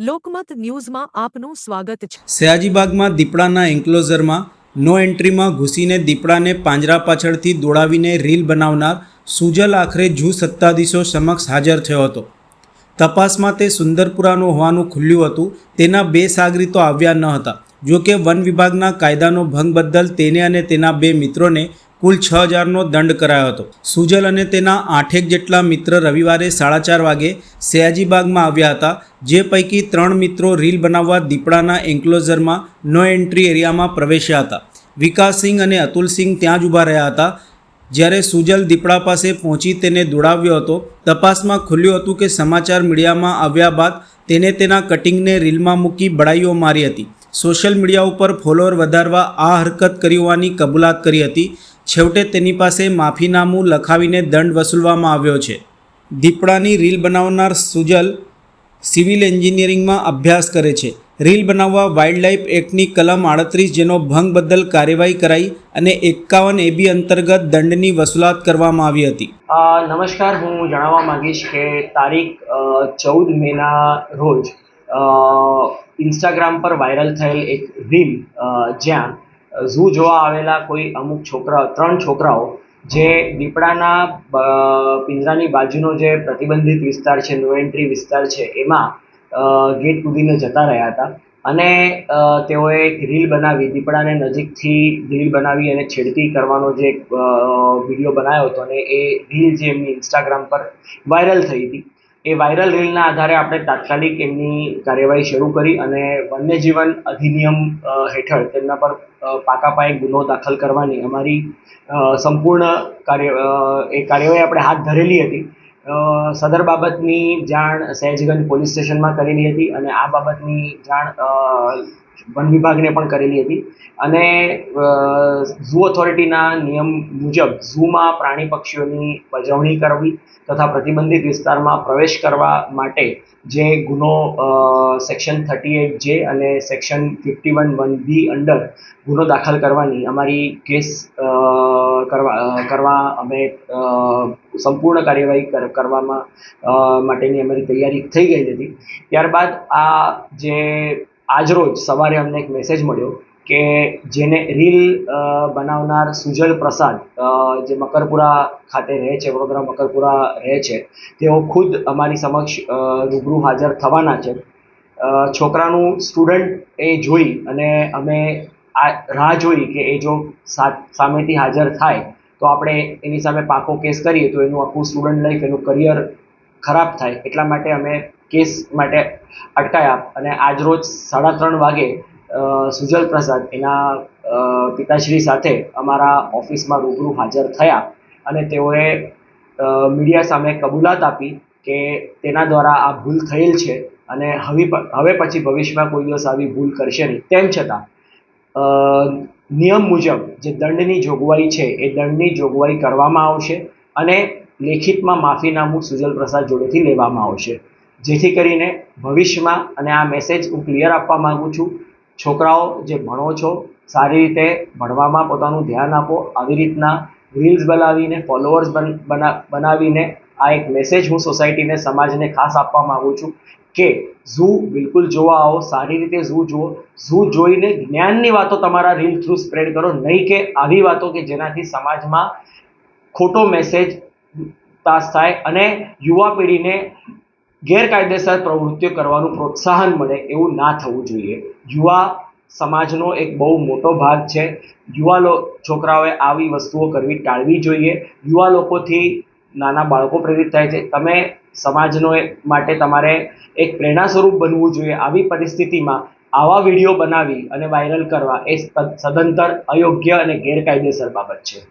લોકમત ન્યૂઝમાં આપનું સ્વાગત છે। સયાજીબાગમાં દીપડાના એન્ક્લોઝરમાં નો એન્ટ્રીમાં ઘૂસીને દીપડાને પાંજરા પાછળથી દોડાવીને રીલ બનાવનાર સુજલ આખરે જૂ સત્તાધીશો સમક્ષ હાજર થયો હતો। તપાસમાં તે સુંદરપુરાનો હોવાનું ખુલ્યું હતું। તેના બે સાગરીતો આવ્યા ન હતા। જો કે વન વિભાગના કાયદાનો ભંગ બદલ તેને અને તેના બે મિત્રોને કુલ 6,000નો દંડ કરાયો હતો। સુજલ અને તેના 8 જેટલા મિત્ર રવિવારે 4:30 વાગે સયાજીબાગમાં આવ્યા હતા, જે પૈકી 3 મિત્રો રીલ બનાવવા દીપડાના એન્ક્લોઝરમાં નો એન્ટ્રી એરિયામાં પ્રવેશ્યા હતા। વિકાસસિંહ અને અતુલસિંહ ત્યાં જ ઊભા રહ્યા હતા, જ્યારે સુજલ દીપડા પાસે પહોંચી તેને દોડાવ્યો હતો। તપાસમાં ખુલ્યું હતું કે સમાચાર મીડિયામાં આવ્યા બાદ તેને તેના કટિંગને રીલમાં મૂકી બડાઈઓ મારી હતી। સોશિયલ મીડિયા ઉપર ફોલોઅર વધારવા આ હરકત કરી હોવાની કબૂલાત કરી હતી। છેવટે તેની પાસે માફીનામું લખાવીને દંડ વસૂલવામાં આવ્યો છે। દીપડાની રીલ બનાવનાર સુજલ સિવિલ એન્જિનિયરિંગમાં અભ્યાસ કરે છે। રીલ બનાવવા વાઇલ્ડલાઇફ એક્ટની કલમ 38 જેનો ભંગ બદલ કાર્યવાહી કરાઈ અને 51 AB અંતર્ગત દંડની વસૂલાત કરવામાં આવી હતી। નમસ્કાર, હું જણાવવા માંગીશ કે તારીખ 14 મેના રોજ ઇન્સ્ટાગ્રામ પર વાયરલ થયેલ એક રીલ જ્યાં ઝૂ જોવા આવેલા કોઈ અમુક 3 છોકરાઓ જે દીપડાના પિંજરાની બાજુનો જે પ્રતિબંધિત વિસ્તાર છે, નો એન્ટ્રી વિસ્તાર છે, એમાં ગેટ કૂદીને જતા રહ્યા હતા અને તેઓએ એક રીલ બનાવી, દીપડાને નજીકથી રીલ બનાવી અને છેડતી કરવાનો જે વિડીયો બનાવ્યો હતો અને એ રીલ જે એમની ઇન્સ્ટાગ્રામ પર વાયરલ થઈ હતી, એ વાયરલ રીલના આધારે આપણે તાત્કાલિક એમની કાર્યવાહી શરૂ કરી અને વન્યજીવન અધિનિયમ હેઠળ તેમના પર પાકા પાયે ગુનો દાખલ કરવાની અમારી સંપૂર્ણ કાર્યવાહી આપણે હાથ ધરેલી હતી। સદર બાબતની જાણ સયાજીગંજ પોલીસ સ્ટેશનમાં કરેલી હતી અને આ બાબતની જાણ વન વિભાગને પણ કરેલી હતી અને ઝૂ ઓથોરિટીના નિયમ મુજબ ઝૂમાં પ્રાણી પક્ષીઓની પજવણી કરવી તથા પ્રતિબંધિત વિસ્તારમાં પ્રવેશ કરવા માટે જે ગુનો સેક્શન 38J અને સેક્શન 51(1)B અંડર ગુનો દાખલ કરવાની અમારી કેસ કરવા અમે સંપૂર્ણ કાર્યવાહી કરવામાં માટેની અમારી તૈયારી થઈ ગઈ હતી। ત્યારબાદ આજરોજ સવારે અમને એક મેસેજ મળ્યો કે જેને રીલ બનાવનાર સુજલ પ્રસાદ જે મકરપુરા ખાતે રહે છે, વડોદરા મકરપુરા રહે છે, તેઓ ખુદ અમારી સમક્ષ રૂબરૂ હાજર થવાના છે। છોકરાનું સ્ટુડન્ટ એ જોઈ અને અમે આ રાહ જોઈ કે એ જો સામેથી હાજર થાય તો આપણે એની સામે પાકો કેસ કરીએ તો એનું આખું સ્ટુડન્ટ લાઈફ, એનું કરિયર ખરાબ થાય, એટલા માટે અમે કેસ માટે અટકાયા અને આજરોજ 3:30 વાગે સુજલ પ્રસાદ એના પિતાશ્રી સાથે અમારા ઓફિસમાં રૂબરૂ હાજર થયા અને તેઓએ મીડિયા સામે કબૂલાત આપી કે તેના દ્વારા આ ભૂલ થયેલ છે અને હવે પછી ભવિષ્યમાં કોઈ દિવસ આવી ભૂલ કરશે નહીં। તેમ છતાં નિયમ મુજબ જે દંડની જોગવાઈ છે એ દંડની જોગવાઈ કરવામાં આવશે અને લેખિતમાં માફીનામું સુજલ પ્રસાદ જોડેથી લેવામાં આવશે, જેથી કરીને ભવિષ્યમાં, અને આ મેસેજ હું ક્લિયર આપવા માગું છું, છોકરાઓ જે ભણો છો સારી રીતે ભણવામાં પોતાનું ધ્યાન આપો। આવી રીતના રીલ્સ બનાવીને ફોલોઅર્સ બનાવીને આ એક મેસેજ હું સોસાયટીને, સમાજને ખાસ આપવા માગું છું કે ઝૂ બિલકુલ જોવા આવો, સારી રીતે ઝૂ જુઓ, ઝૂ જોઈને જ્ઞાનની વાતો તમારા રીલ થ્રુ સ્પ્રેડ કરો, નહીં કે આવી વાતો કે જેનાથી સમાજમાં ખોટો મેસેજ પાસ થાય અને યુવા પેઢીને ગેરકાયદેસર પ્રવૃત્તિઓ કરવાનું પ્રોત્સાહન મળે, એવું ના થવું જોઈએ। યુવા સમાજનો એક બહુ મોટો ભાગ છે। છોકરાઓએ આવી વસ્તુઓ કરવી ટાળવી જોઈએ। યુવા લોકોથી નાના બાળકો પ્રેરિત થાય છે। તમે સમાજનો માટે તમારે એક પ્રેરણા સ્વરૂપ બનવું જોઈએ। આવી પરિસ્થિતિમાં આવા વિડીયો બનાવી અને વાયરલ કરવા એ સદંતર અયોગ્ય અને ગેરકાયદેસર બાબત છે।